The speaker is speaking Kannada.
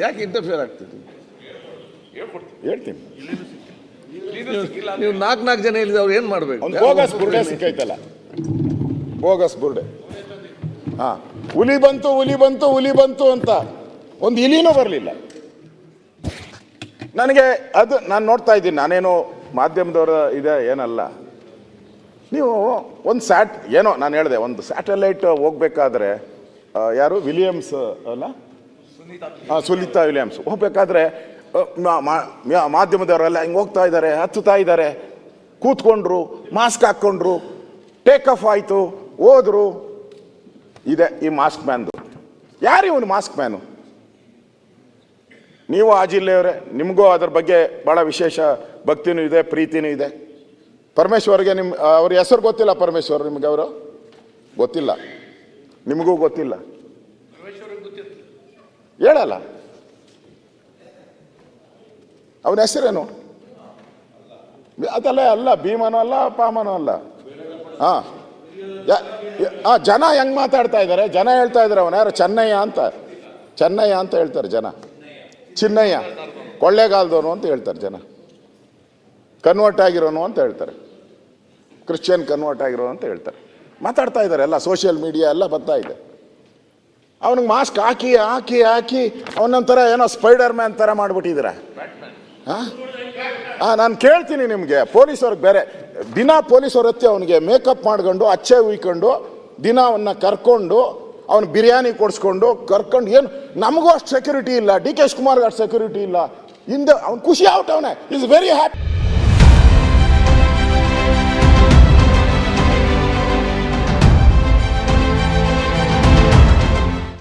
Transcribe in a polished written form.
ಯಾಕೆ ಇಂಟರ್ಫಿಯರ್ ಆಗ್ತಿದೆ ಹೇಳ್ತೀನಿ. ನೀವು ನಾಲ್ಕು ಜನ ಹೇಳಿದ್ರೆ ಅವ್ರು ಏನು ಮಾಡಬೇಕು? ಒಂದು ಬೋಗಸ್ ಬುರ್ಡೆ ಸಿಕ್ಕೈತಲ್ಲ, ಬೋಗಸ್ ಬುರ್ಡೆ. ಹಾಂ, ಹುಲಿ ಬಂತು ಅಂತ ಒಂದು ಇಲಿನೂ ಬರಲಿಲ್ಲ. ನನಗೆ ಅದು ನಾನು ನೋಡ್ತಾ ಇದ್ದೀನಿ, ನಾನೇನು ಮಾಧ್ಯಮದವರ ಇದೆ ಏನಲ್ಲ. ನೀವು ಒಂದು ಏನೋ ನಾನು ಹೇಳಿದೆ, ಒಂದು ಸ್ಯಾಟಲೈಟ್ ಹೋಗ್ಬೇಕಾದ್ರೆ ಯಾರು ವಿಲಿಯಮ್ಸ್ ಅಲ್ಲ, ಸುನೀತಾ ವಿಲಿಯಮ್ಸ್ ಹೋಗ್ಬೇಕಾದ್ರೆ ಮಾಧ್ಯಮದವರೆಲ್ಲ ಹಿಂಗೆ ಹೋಗ್ತಾ ಇದ್ದಾರೆ, ಹತ್ತುತ್ತಾ ಇದ್ದಾರೆ, ಕೂತ್ಕೊಂಡ್ರು, ಮಾಸ್ಕ್ ಹಾಕ್ಕೊಂಡ್ರು, ಟೇಕ್ ಆಫ್ ಆಯಿತು, ಹೋದ್ರು. ಇದೆ ಈ ಮಾಸ್ಕ್ ಮ್ಯಾನ್ದು. ಯಾರು ಇವನು ಮಾಸ್ಕ್ ಮ್ಯಾನು? ನೀವು ಆ ಜಿಲ್ಲೆಯವರೇ, ನಿಮಗೂ ಅದ್ರ ಬಗ್ಗೆ ಭಾಳ ವಿಶೇಷ ಭಕ್ತಿನೂ ಇದೆ, ಪ್ರೀತಿನೂ ಇದೆ. ಪರಮೇಶ್ವರ್ಗೆ ಅವ್ರ ಹೆಸರು ಗೊತ್ತಿಲ್ಲ. ಪರಮೇಶ್ವರ್ ನಿಮ್ಗೆ ಅವರು ಗೊತ್ತಿಲ್ಲ, ನಿಮಗೂ ಗೊತ್ತಿಲ್ಲ, ಹೇಳಲ್ಲ. ಅವನ ಹೆಸರೇನು? ಅದಲ್ಲ, ಅಲ್ಲ ಭೀಮನೂ ಅಲ್ಲ, ಪಾಮನೂ ಅಲ್ಲ. ಹಾಂ, ಜನ ಹೆಂಗ್ ಮಾತಾಡ್ತಾ ಇದ್ದಾರೆ, ಜನ ಹೇಳ್ತಾ ಇದ್ದಾರೆ ಅವನ ಯಾರು ಚೆನ್ನಯ್ಯ ಅಂತ ಹೇಳ್ತಾರೆ ಜನ. ಚಿನ್ನಯ್ಯ ಕೊಳ್ಳೇಗಾಲದವನು ಅಂತ ಹೇಳ್ತಾರೆ ಜನ. ಕನ್ವರ್ಟ್ ಆಗಿರೋನು ಅಂತ ಹೇಳ್ತಾರೆ, ಕ್ರಿಶ್ಚಿಯನ್ ಕನ್ವರ್ಟ್ ಆಗಿರೋನು ಅಂತ ಹೇಳ್ತಾರೆ. ಮಾತಾಡ್ತಾ ಇದ್ದಾರೆ, ಎಲ್ಲ ಸೋಷಿಯಲ್ ಮೀಡಿಯಾ ಎಲ್ಲ ಬರ್ತಾ ಇದೆ. ಅವನಿಗೆ ಮಾಸ್ಕ್ ಹಾಕಿ ಅವನೊಂಥರ ಏನೋ ಸ್ಪೈಡರ್ ಮ್ಯಾನ್ ಥರ ಮಾಡಿಬಿಟ್ಟಿದ್ದೀರ. ಹಾಂ, ನಾನು ಕೇಳ್ತೀನಿ ನಿಮಗೆ, ಪೊಲೀಸವ್ರಿಗೆ ಬೇರೆ ದಿನ ಪೊಲೀಸವ್ರ ಹತ್ತಿ ಅವನಿಗೆ ಮೇಕಪ್ ಮಾಡ್ಕೊಂಡು, ಅಚ್ಚೆ ಉಯ್ಕೊಂಡು, ದಿನ ಅವನ್ನ ಕರ್ಕೊಂಡು, ಅವನು ಬಿರಿಯಾನಿ ಕೊಡಿಸ್ಕೊಂಡು ಕರ್ಕೊಂಡು, ಏನು ನಮಗೂ ಅಷ್ಟು ಸೆಕ್ಯೂರಿಟಿ ಇಲ್ಲ, ಡಿ ಕೆ ಶಿವಕುಮಾರ್ಗೆ ಅಷ್ಟು ಸೆಕ್ಯೂರಿಟಿ ಇಲ್ಲ. ಹಿಂದೆ ಅವ್ನು ಖುಷಿ ಔಟ್, ಅವನೇ ಈಸ್ ವೆರಿ ಹ್ಯಾಪಿ.